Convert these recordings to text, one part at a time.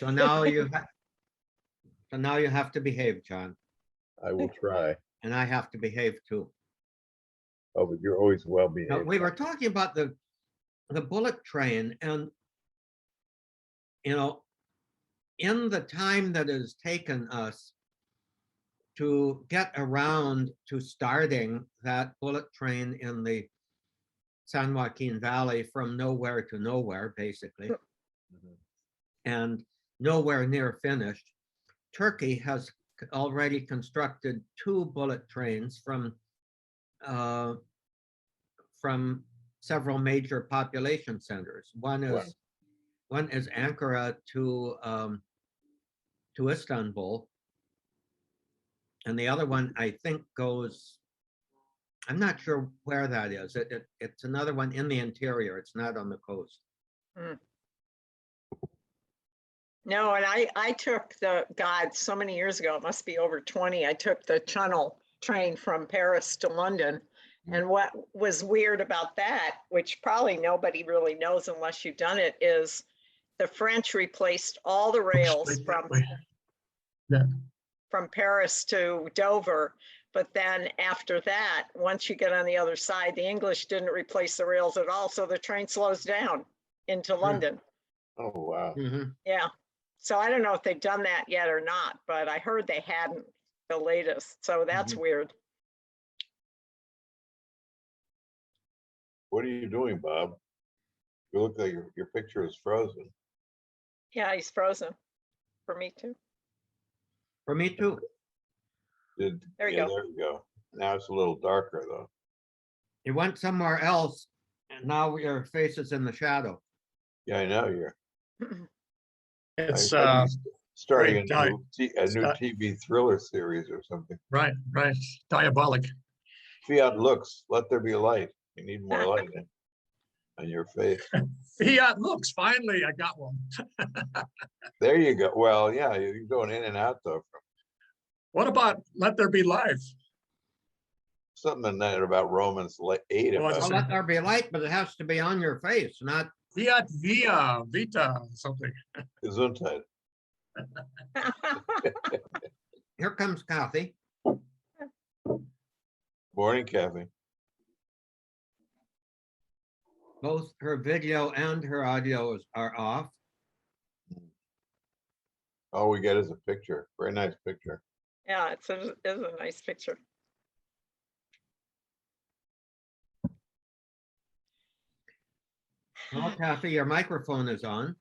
So now you have to behave, John, I will try. and I have to behave too. Oh, but you're always well Now, behaved. we were talking about the bullet train, and you know, in the time that has taken us to get around to starting that bullet train in the San Joaquin Valley from nowhere to nowhere, basically, Mhm. and nowhere near finished, Turkey has already constructed 2 bullet trains uh, from several major population centers. One is Ankara to Istanbul, and the other one I think goes. I'm not sure where that is. It's another one in the interior. It's not on the coast. No, and I took God, so many years ago, it must be over 20, I took the Channel train from Paris to London. And what was weird about that, which probably nobody really knows unless you've done it, is the French replaced all the rails from Paris to Dover. But then after that, once you get on the other side, the English didn't replace the rails at all. So the train slows down into London. Oh, wow. Mhm. Yeah. So I don't know if they've done that yet or not, but I heard they hadn't, the latest. So that's weird. What are you doing, Bob? You look like your picture is frozen. Yeah, he's frozen. For me too. For me too. There you Yeah, go. there you go. Now it's a little darker though. You went somewhere else, and now your face is in the shadow. Yeah, I know you're It's I think starting a great new TV thriller series or something. right, diabolic. Fiat looks, let there be light. You need more light on your face. Fiat looks, finally, I got one. There you go. Well, yeah, you're going in and out though. From What about Let There Be Life? something in that about Romans 8 Well, about Well, let there be light, but it has to be on your face, not. Fiat Vita, something. Gesundheit. Here comes Kathy. Morning, Kathy. Both her video and her audio are off. All we get is a picture. Very nice picture. Yeah, it's a nice picture. Well, Kathy, your microphone is on.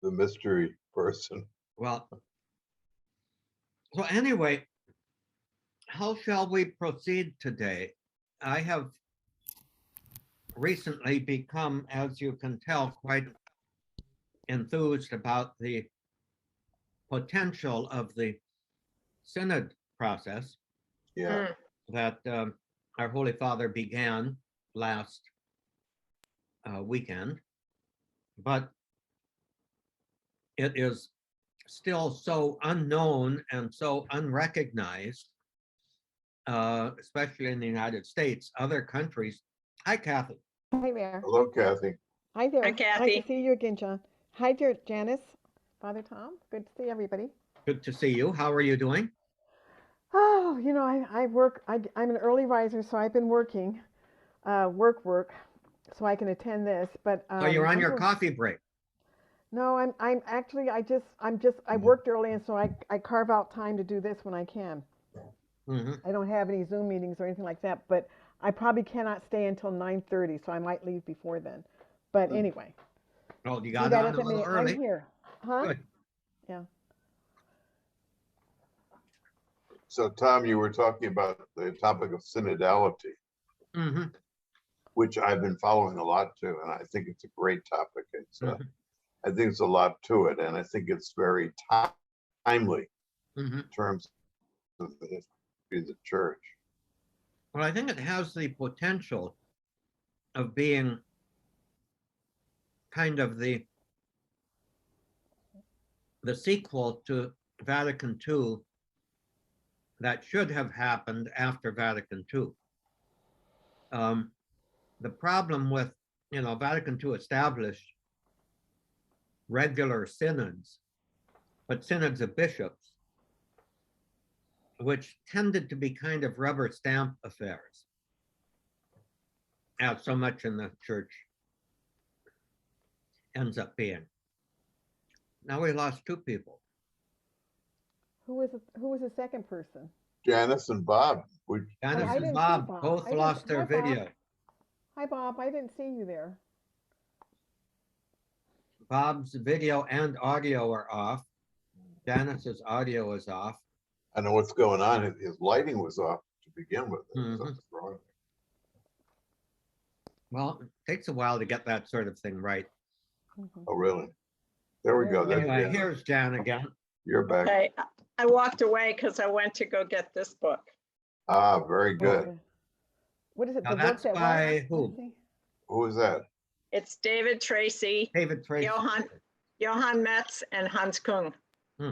The mystery person. Well, so anyway, how shall we proceed today? I have recently become, as you can tell, quite enthused about the potential of the synod process Yeah. that our Holy Father began last weekend, but it is still so unknown and so unrecognized, especially in the United States. Other countries. Hi, Kathy. Hi there. Hello, Kathy. Hi there. Hi, Nice Kathy. to see you again, John. Hi, dear Janice. Father Tom. Good to see everybody. Good to see you. How are you doing? Oh, you know, I work. I'm an early riser, so I've been working, work, so I can attend this. But So you're on I'm your doing- coffee break. No, I'm actually. I worked early, and so I carve out time to do this when I can. Mhm. I don't have any Zoom meetings or anything like that, but I probably cannot stay until 9:30, so I might leave before then. But anyway, Oh, you see, got that on a doesn't little mean early. I'm here, huh? Good. Yeah. So, Tom, you were talking about the topic of synodality, Mhm. which I've been following a lot too, and I think it's a great topic. It's Mhm. I think there's a lot to it, and I think it's very timely Mhm. in terms of the history of the church. Well, I think it has the potential of being kind of the sequel to Vatican II that should have happened after Vatican II. The problem with Vatican II established regular synods, but synods of bishops, which tended to be kind of rubber stamp affairs, as so much in the church ends up being. Now we lost two people. Who was the second person? Janice and Bob. Janice I and didn't see Bob Bob. both I didn't- lost their hi, Bob. video. Hi, Bob. I didn't see you there. Bob's video and audio are off. Janice's audio is off. I know what's going on. His lighting was off to begin with. There was Mhm. something wrong. Well, it takes a while to get that sort of thing right. Mhm. Oh, really? There we go. That's Anyway, Jan. here's Jan again. You're back. Okay, I walked away because I went to go get this book. Ah, very good. Okay. What is it? Now The book that's that by what? who? Let's see. Who is that? It's David Tracy, David Tracy. Johann Metz, and Hans Kung.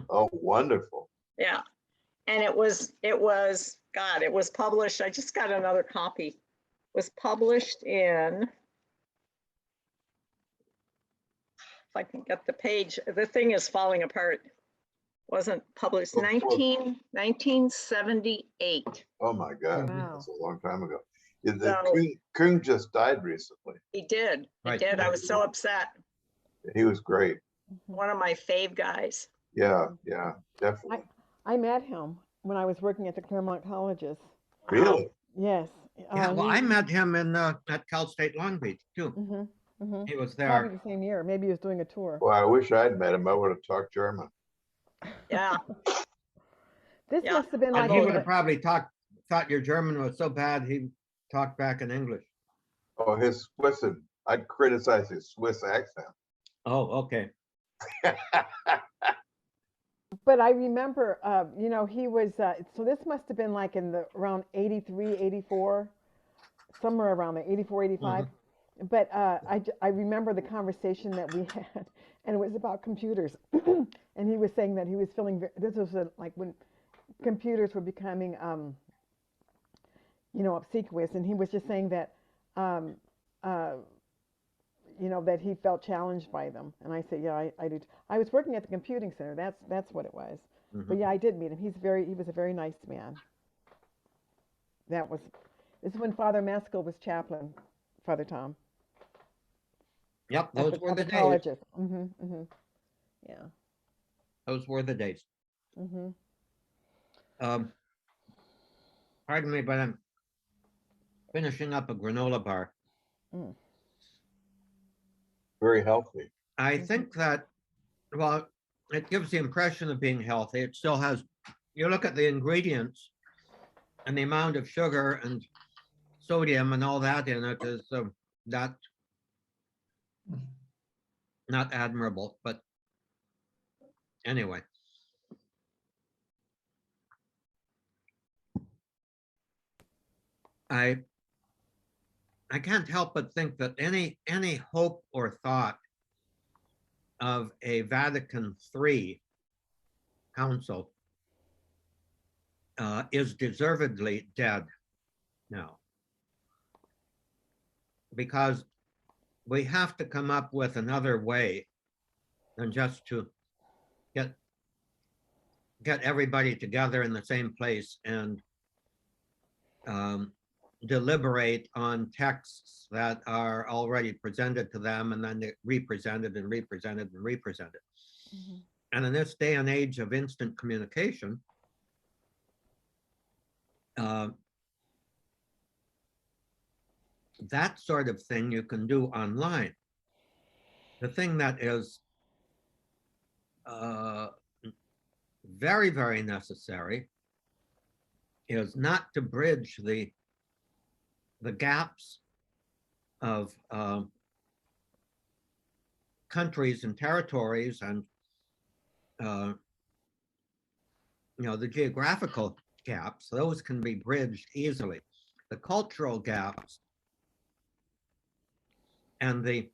Oh, wonderful. Yeah. And it was, God, it was published. I just got another copy. It was published in, if I can get the page, the thing is falling apart. Wasn't published Oh, oh. 1978. Oh, my God. Wow. That's a long time ago. Yeah, So- King just died recently. He did. He Right. did. I was so upset. He was great. One of my fave guys. Yeah, yeah, definitely. I met him when I was working at the Claremont Colleges. Really? Yes. Yeah, well, I met him in at Cal State Long Beach too. He was Probably there. the same year. Maybe he was doing a tour. Well, I wish I'd met him. I would have talked German. Yeah. This Yeah. must have been And like he in would have the- probably thought your German was so bad he talked back in English. Oh, his Swiss, I'd criticize his Swiss accent. Oh, okay. But I remember, he was, so this must have been like in the around 83, 84, somewhere around there, 84, 85. But I remember the conversation that we had, and it was about computers. And he was saying that he was feeling, this was like when computers were becoming, obsequious. And he was just saying that, that he felt challenged by them. And I said, yeah, I do. I was working at the computing center. That's what it was. But yeah, I did meet him. He was a very nice man. This is when Father Maskell was chaplain, Father Tom. Yep, at those were the days. colleges. Yeah. Those were the days. hmm Pardon me, but I'm finishing up a granola bar. Very healthy. I think that, well, it gives the impression of being healthy. It still has, you look at the ingredients and the amount of sugar and sodium and all that in it is not admirable, but anyway. I can't help but think that any hope or thought of a Vatican III council is deservedly dead now, because we have to come up with another way than just to get everybody together in the same place and deliberate on texts that are already presented to them and then represented and represented and represented. And in this day and age of instant communication, that sort of thing you can do online. The thing that is very, very necessary is not to bridge the gaps of countries and territories and the geographical gaps. Those can be bridged easily. The cultural gaps and the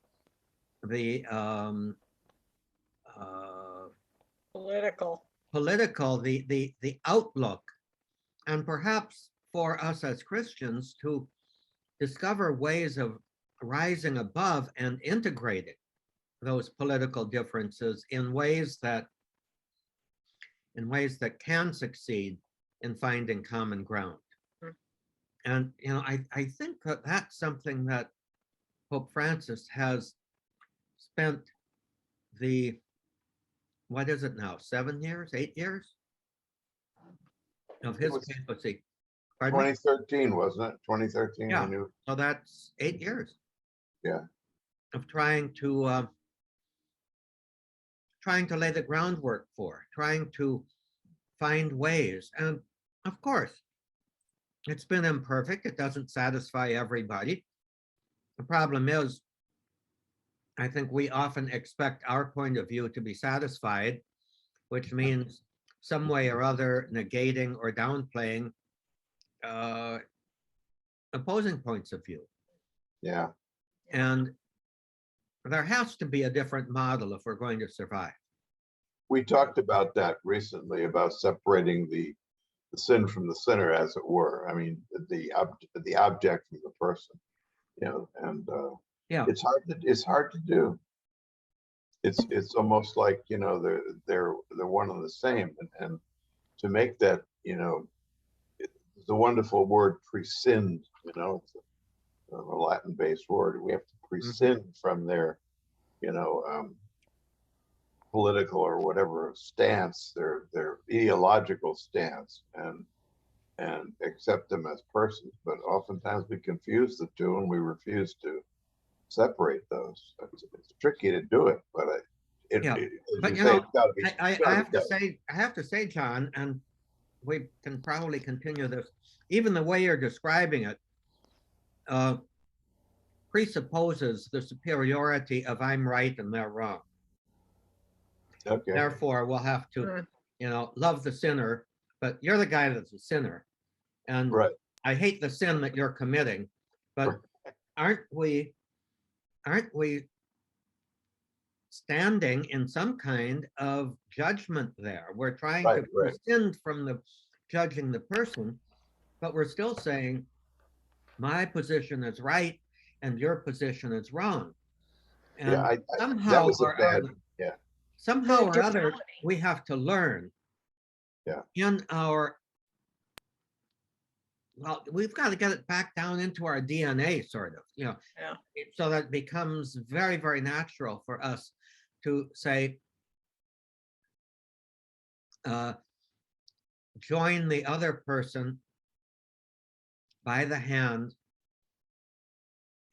Political. the outlook, and perhaps for us as Christians to discover ways of rising above and integrating those political differences in ways that can succeed in finding common ground. Mm. And I think that that's something that Pope Francis has spent the, what is it now, 7 years, 8 years of his was papacy. Pardon me? 2013, wasn't it? 2013, Yeah. we knew. So that's 8 years. Yeah. Of trying to lay the groundwork for, trying to find ways. And of course, it's been imperfect. It doesn't satisfy everybody. The problem is, I think we often expect our point of view to be satisfied, which means some way or other negating or downplaying opposing points of view. Yeah. And there has to be a different model if we're going to survive. We talked about that recently, about separating the sin from the sinner, as it were. I mean, the object from the person, and Yeah. it's hard to do. It's almost like, they're one and the same. And to make that, it's a wonderful word, prescind, it's a Latin-based word. We have to prescind from their, political or whatever stance, their ideological stance, and accept them as persons. But oftentimes we confuse the two, and we refuse to separate those. It's tricky to do it, but Yeah. But it's gotta be. I have to say, John, and we can probably continue this, even the way you're describing it presupposes the superiority of I'm right and they're wrong. Okay. Therefore, we'll have to, love the sinner, but you're the guy that's a sinner. And Right. I hate the sin that you're committing, but aren't we standing in some kind of judgment there? We're trying to Right. prescind from the judging the person, but we're still saying my position is right and your position is wrong. And Yeah, that somehow was a or bad. other, Yeah. somehow The or other, duality. we have to learn. Yeah. In our, well, we've got to get it back down into our DNA, sort of, Yeah. so that it becomes very, very natural for us to say, join the other person by the hand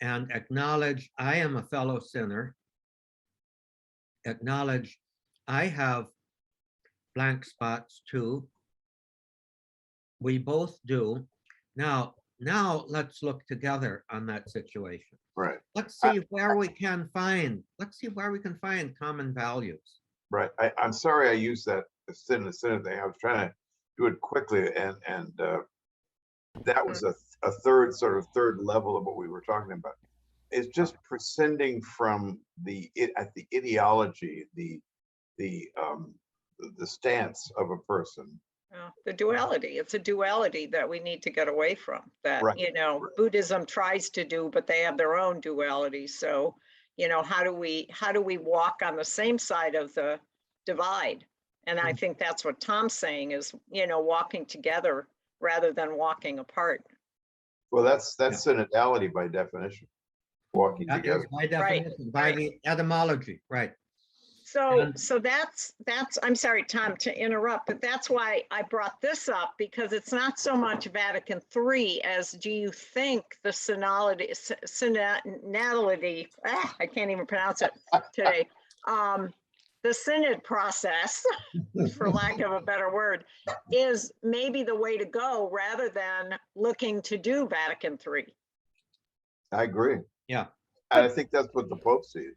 and acknowledge I am a fellow sinner, acknowledge I have blank spots too. We both do. Now let's look together on that situation. Right. Let's see where we can find common values. Right. I'm sorry I used that sin thing. I was trying to do it quickly, and that was a third level of what we were talking about. It's just prescinding from the ideology, the stance of a person. The duality. It's a duality that we need to get away from, that, Right. Buddhism tries to do, but they have their own duality. So, how do we walk on the same side of the divide? And I think that's what Tom's saying is, walking together rather than walking apart. Well, that's synodality by definition. Walking That together. is by definition, by the etymology, right? So, And- that's, I'm sorry, Tom, to interrupt, but that's why I brought this up, because it's not so much Vatican III as do you think the synodality, I can't even pronounce it today. The synod process, for lack of a better word, is maybe the way to go rather than looking to do Vatican III. I agree. Yeah. And I think that's what the Pope sees.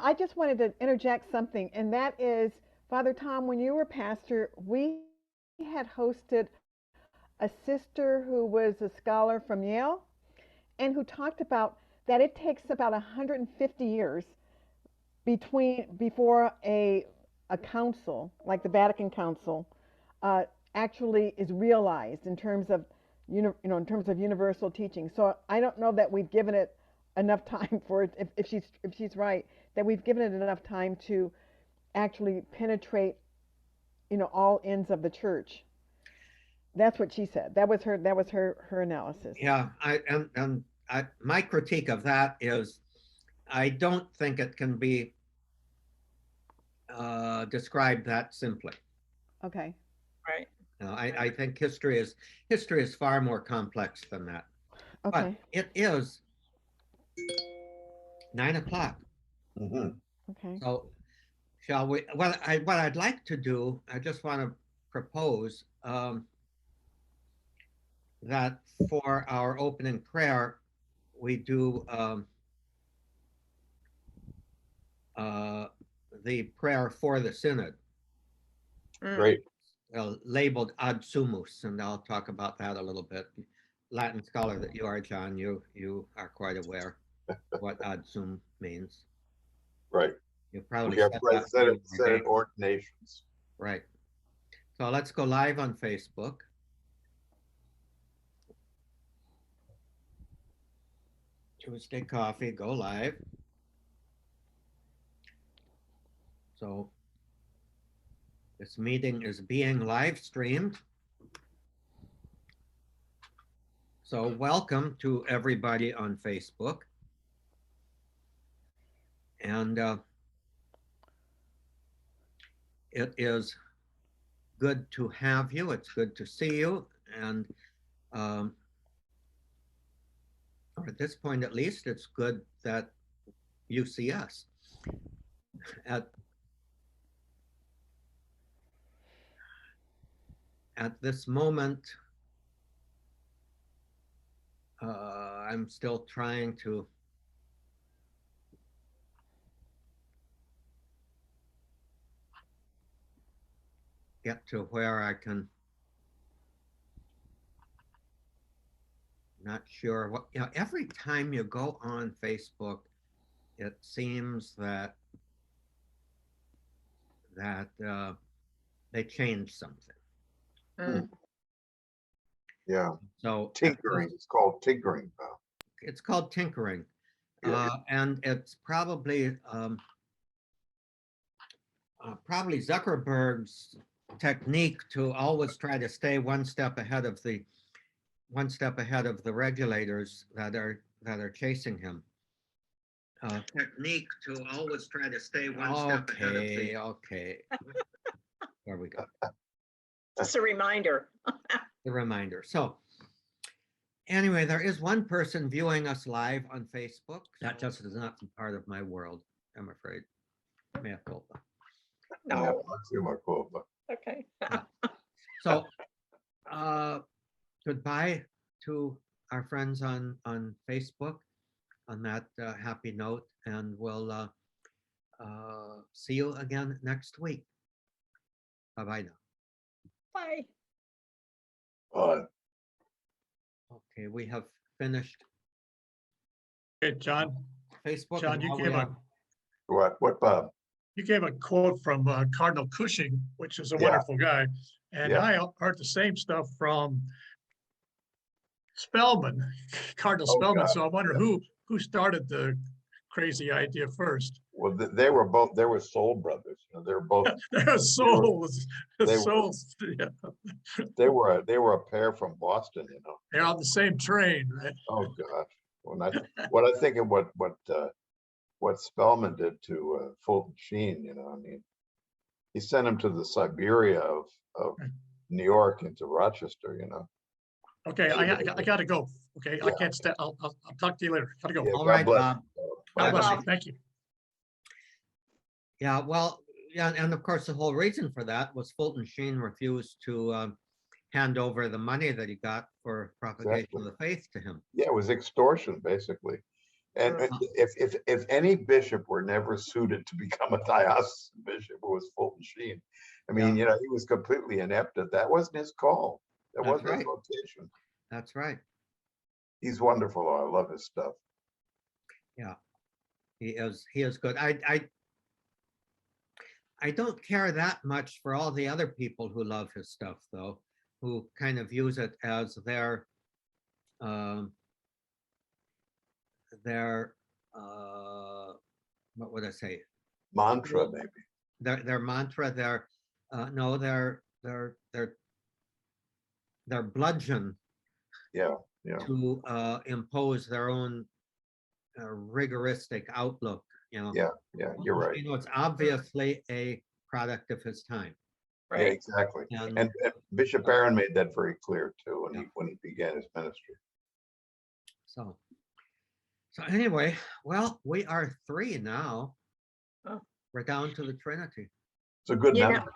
I just wanted to interject something, and that is, Father Tom, when you were pastor, we had hosted a sister who was a scholar from Yale and who talked about that it takes about 150 years before a council, like the Vatican Council, actually is realized in terms of in terms of universal teaching. So I don't know that we've given it enough time for it, if she's right, that we've given it enough time to actually penetrate, all ends of the church. That's what she said. That was her analysis. Yeah, my critique of that is, I don't think it can be described that simply. Okay. Right. I think history is far more complex than that. But Okay. it is 9 o'clock. Mhm. Okay. So shall we, what I'd like to do, I just want to propose that for our opening prayer, we do the prayer for the synod, Mm. Great. labeled ad sumus, and I'll talk about that a little bit. Latin scholar that you are, John, you are quite aware of what ad sum means. Right. You probably We have said that when you Senate, were Senate ordained. ordinations. Right. So let's go live on Facebook. Tuesday Coffee, go live. So this meeting is being live streamed. So welcome to everybody on Facebook. And it is good to have you. It's good to see you. And or at this point, at least, it's good that you see us. At this moment, I'm still trying to get to where I can, not sure what, every time you go on Facebook, it seems that they change something. Mm. Yeah. So Tinkering. It's called tinkering now. it's called tinkering. Yeah. And it's probably Zuckerberg's technique to always try to stay one step ahead of the regulators that are chasing him. Technique to always try to stay one step ahead of the. Okay. There we go. Just a reminder. The reminder. So anyway, there is one person viewing us live on Facebook. That just is not part of my world, I'm afraid. Mea culpa. No. Okay. So goodbye to our friends on Facebook on that happy note, and we'll see you again next week. Bye-bye now. Bye. Okay, we have finished Okay, John, Facebook. John, and you now we gave have- What, Bob? you gave a quote from Cardinal Cushing, which is a Yeah. wonderful guy. And Yeah. I heard the same stuff from Spellman, Cardinal Oh, Spellman. God. So I wonder who started the crazy idea first. Well, they were soul brothers. They're both, Their souls, they were- souls, yeah, they were a pair from Boston, they're on the same train, right? Oh, gosh. When I think of what Spellman did to Fulton Sheen, I mean, he sent him to the Siberia of New York into Rochester, Okay, I gotta go. Okay, I Yeah. can't stay. I'll talk to you later. Gotta go. Yeah, All God right, bless Bob. you. God bless you. Bob. Thank you. Yeah, well, yeah, and of course, the whole reason for that was Fulton Sheen refused to hand over the money that he got for propagation of the faith to him. Yeah, it was extortion, basically. And if any bishop were never suited to become a diocesan bishop, it was Fulton Sheen. I mean, he was completely inept at that. Wasn't his call. That That's wasn't his right. vocation. That's right. He's wonderful. I love his stuff. He is good. I don't care that much for all the other people who love his stuff, though, who kind of use it as their what would I say? Mantra, maybe. Their mantra, their no, their bludgeon Yeah, yeah, to impose their own rigoristic outlook. You know, yeah, yeah, you're right. it's obviously a product of his time. Yeah, Right. exactly. And And Bishop Barron made that very clear too when Yeah. he began his ministry. so, anyway, well, we are 3 now. Oh. We're down to the Trinity. It's a good You know, number.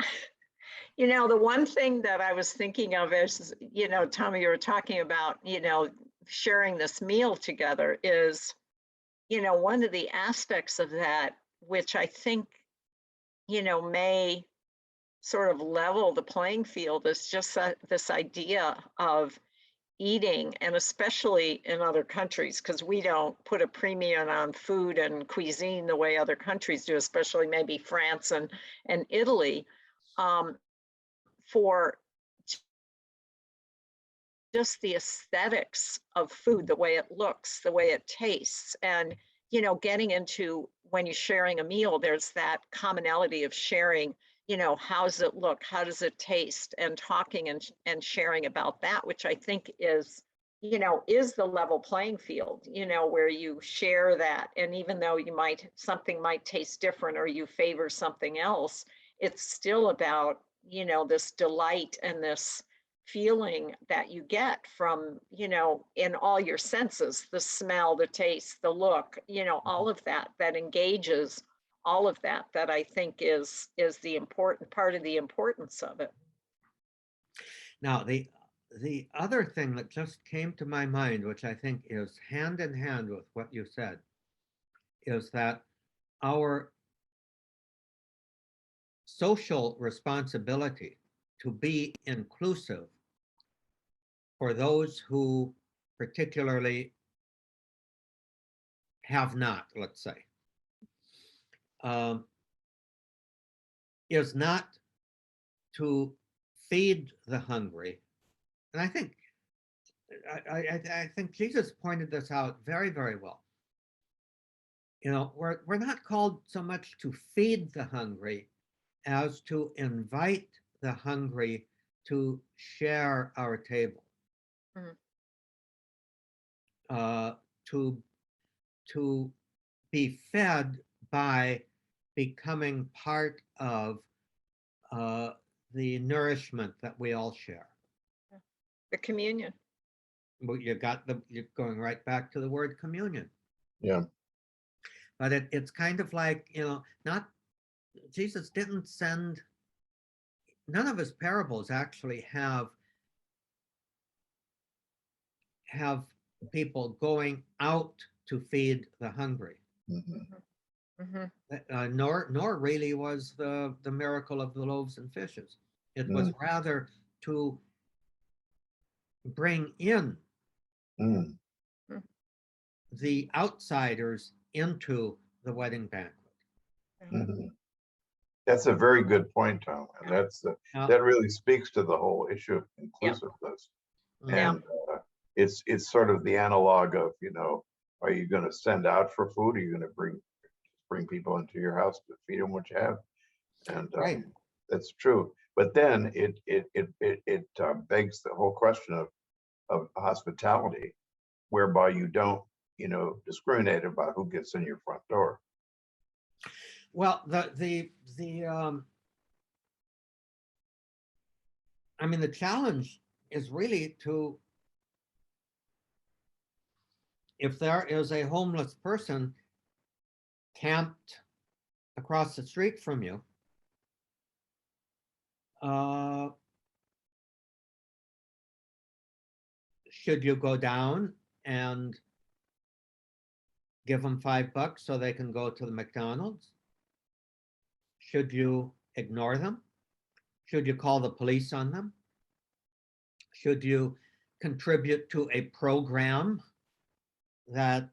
the one thing that I was thinking of is, Tommy, you were talking about, sharing this meal together is, one of the aspects of that, which I think, may sort of level the playing field is just this idea of eating, and especially in other countries, because we don't put a premium on food and cuisine the way other countries do, especially maybe France and Italy, for just the aesthetics of food, the way it looks, the way it tastes. And, getting into when you're sharing a meal, there's that commonality of sharing, how does it look? How does it taste? And talking and sharing about that, which I think is the level playing field, where you share that. And even though something might taste different or you favor something else, it's still about, this delight and this feeling that you get from, in all your senses, the smell, the taste, the look, all of that engages all of that I think is the important part of the importance of it. Now, the other thing that just came to my mind, which I think is hand in hand with what you said, is that our social responsibility to be inclusive for those who particularly have not, let's say, is not to feed the hungry. And I think I think Jesus pointed this out very, very well. We're not called so much to feed the hungry as to invite the hungry to share our table. Mhm. To be fed by becoming part of the nourishment that we all share. The communion. Well, you're going right back to the word communion. Yeah. But it's kind of like, not Jesus didn't send, none of his parables actually have people going out to feed the hungry. Mhm. Mm-hmm. Nor really was the miracle of the loaves and fishes. It was rather to bring in Mm. the outsiders into the wedding banquet. Mhm. That's a very good point, Tom. And that really speaks to the whole issue of inclusiveness. Yeah. And it's sort of the analog of, are you going to send out for food? Or are you going to bring people into your house to feed them what you have? And Right. that's true. But then it begs the whole question of hospitality, whereby you don't, discriminate about who gets in your front door. Well, I mean, the challenge is really if there is a homeless person camped across the street from you, should you go down and give them $5 so they can go to the McDonald's? Should you ignore them? Should you call the police on them? Should you contribute to a program that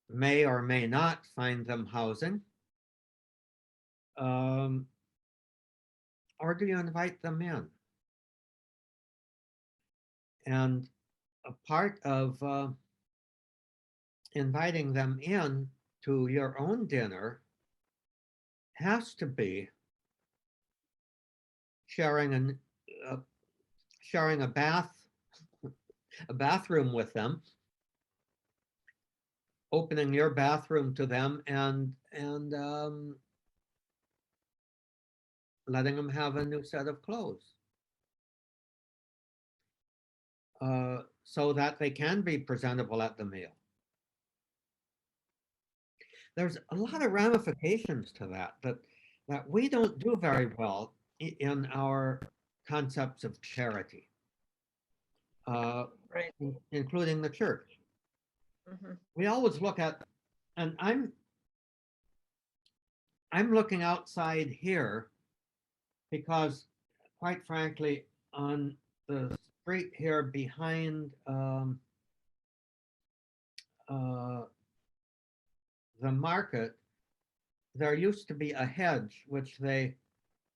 may or may not find them housing? Or do you invite them in? And a part of inviting them in to your own dinner has to be sharing sharing a bathroom with them, opening your bathroom to them, and letting them have a new set of clothes, so that they can be presentable at the meal. There's a lot of ramifications to that we don't do very well in our concepts of charity, Right. including the church. Mhm. We always look at, and I'm looking outside here because, quite frankly, on the street here behind the market, there used to be a hedge which they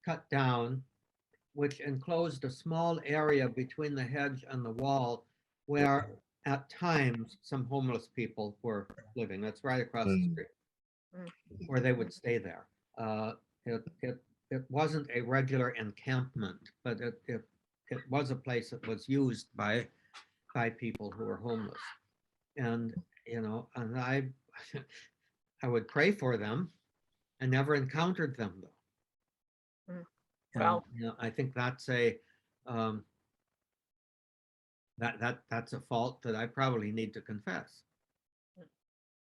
cut down, which enclosed a small area between the hedge and the wall where at times some homeless people were living. That's right across the street, where they would stay there. It wasn't a regular encampment, but it was a place that was used by people who were homeless. And, and I would pray for them. I never encountered them though. Well, And, I think that's that's a fault that I probably need to confess.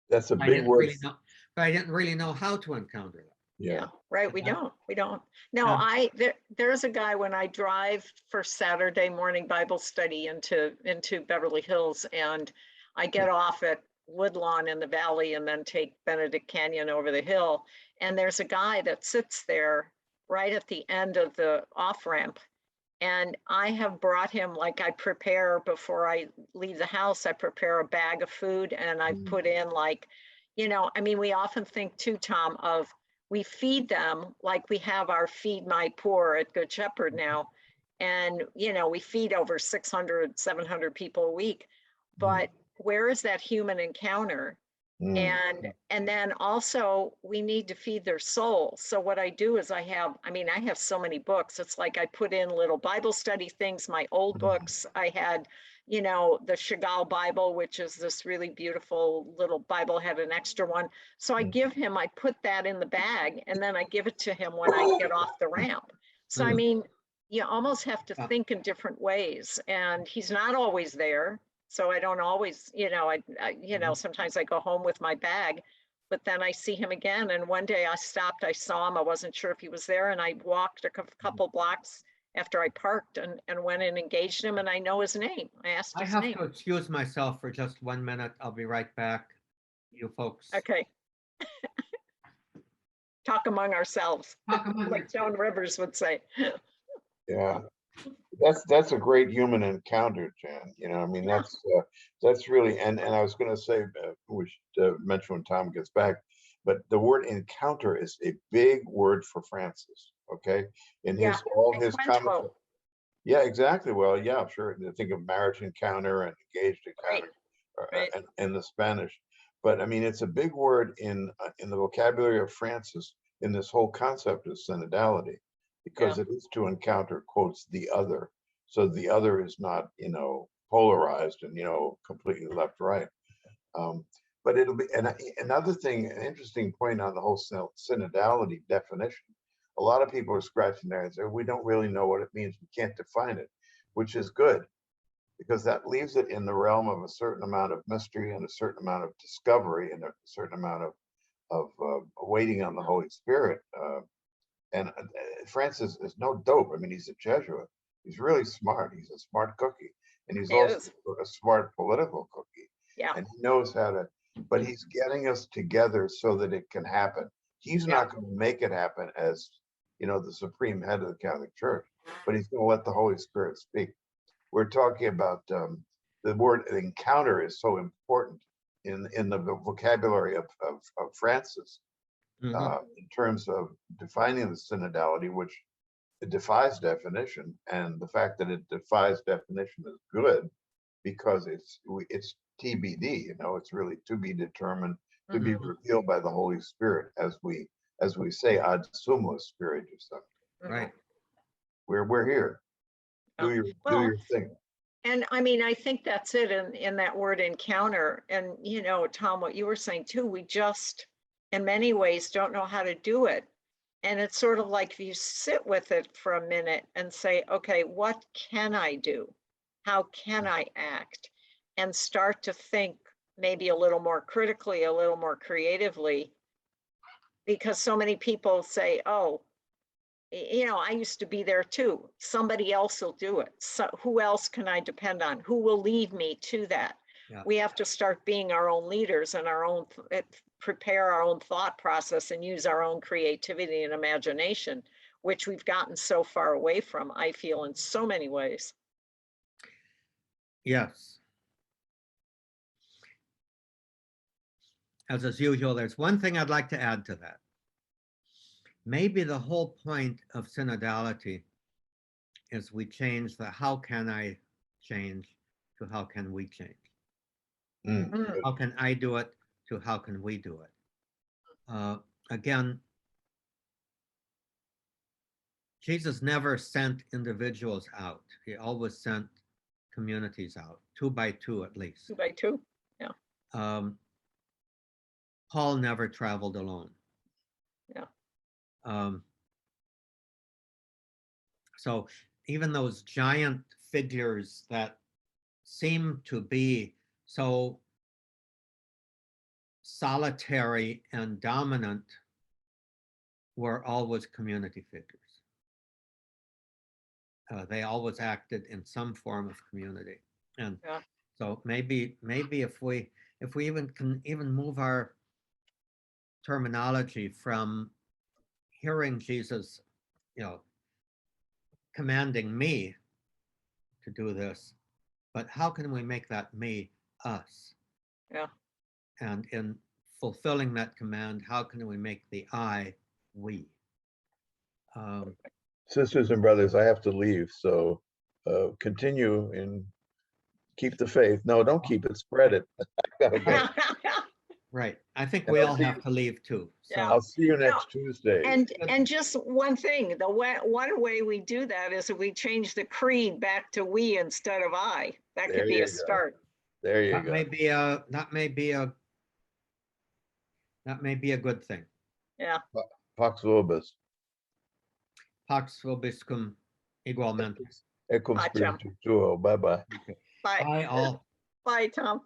That's a I big didn't word. really know, but I didn't really know how to encounter them. yeah, right. We Yeah. don't. No, Yeah. there's a guy when I drive for Saturday morning Bible study into Beverly Hills, and I get off at Woodlawn in the valley and then take Benedict Canyon over the hill. And there's a guy that sits there right at the end of the off ramp. And I have brought him, like, I prepare before I leave the house, I prepare a bag of food, and I put in, like, I mean, we often think too, Tom, of we feed them like we have our Feed My Poor at Good Shepherd now. And, we feed over 600, 700 people a week. But where is that human encounter? And then also we need to feed their soul. So what I do is I have so many books. It's like I put in little Bible study things, my old books. I had, the Chagall Bible, which is this really beautiful little Bible, had an extra one. So I put that in the bag, and then I give it to him when I get off the ramp. So I mean, you almost have to think in different ways, and he's not always there. So I don't always, sometimes I go home with my bag, but then I see him again. And one day I stopped, I saw him, I wasn't sure if he was there, and I walked a couple blocks after I parked and went and engaged him, and I know his name. I asked I his have name. to excuse myself for just 1 minute. I'll be right back. You folks. Okay. Talk among ourselves, Talk among like Joan Rivers would say. Yeah, that's a great human encounter, Jan. I mean, that's really, and I was going to say, we should mention when Tom gets back, but the word encounter is a big word for Francis. Okay, in all his comments. Yeah, exactly. Well, yeah, sure. Think of marriage encounter and engaged encounter, Right. in the Spanish. But I mean, it's a big word in the vocabulary of Francis in this whole concept of synodality, because it is to encounter, quotes, the other. So the other is not, polarized and, completely left, right. But it'll be, and another thing, an interesting point on the whole synodality definition. A lot of people are scratching their heads. We don't really know what it means. We can't define it, which is good, because that leaves it in the realm of a certain amount of mystery and a certain amount of discovery and a certain amount of waiting on the Holy Spirit. And Francis is no dope. I mean, he's a Jesuit. He's really smart. He's a smart cookie. And he's also a smart political cookie. Yeah. And he knows how to, but he's getting us together so that it can happen. He's not going to make it happen as, the supreme head of the Catholic Church, but he's going to let the Holy Spirit speak. We're talking about the word encounter is so important in the vocabulary of Francis. In terms of defining the synodality, which it defies definition, and the fact that it defies definition is good, because it's TBD, you know, it's really to be determined, to be Mhm, revealed by the Holy Spirit, as we say, ad summa spiritus. mhm. Right. We're here. Do Yeah. your do Well, your thing. and I mean, I think that's it in that word encounter. And, you know, Tom, what you were saying too, we just, in many ways, don't know how to do it. And it's sort of like if you sit with it for a minute and say, okay, what can I do? How can I act? And start to think maybe a little more critically, a little more creatively. Because so many people say, oh, you know, I used to be there too. Somebody else will do it. So who else can I depend on? Who will lead me to that? Yeah. We have to start being our own leaders and our own, prepare our own thought process and use our own creativity and imagination, which we've gotten so far away from, I feel, in so many ways. Yes. As usual, there's one thing I'd like to add to that. Maybe the whole point of synodality is we change the how can I change to how can we change. Mm, Mm, good. How can I do it to how can we do it? Again, Jesus never sent individuals out. He always sent communities out, 2 by 2 at least. 2 by 2. Paul never traveled alone. Yeah. So even those giant figures that seem to be so solitary and dominant were always community figures. They always acted in some form of community. And Yeah. so maybe if we even can even move our terminology from hearing Jesus, you know, commanding me to do this, but how can we make that me us? Yeah. And in fulfilling that command, how can we make the I we? Sisters and brothers, I have to leave, so continue and keep the faith. No, don't keep it, spread it. I gotta go. Right. I think And we I'll all see have to leave too. Yeah. So I'll see you No, next Tuesday. and just one thing, one way we do that is if we change the creed back to we instead of I. That There could be you a go. start. There you that go. may be a good thing. Yeah. Pax vobis. Pax vobiscum igualmente. Ecum Gotcha. spiritu tuo. Bye-bye. Bye. Bye all. Bye, Tom.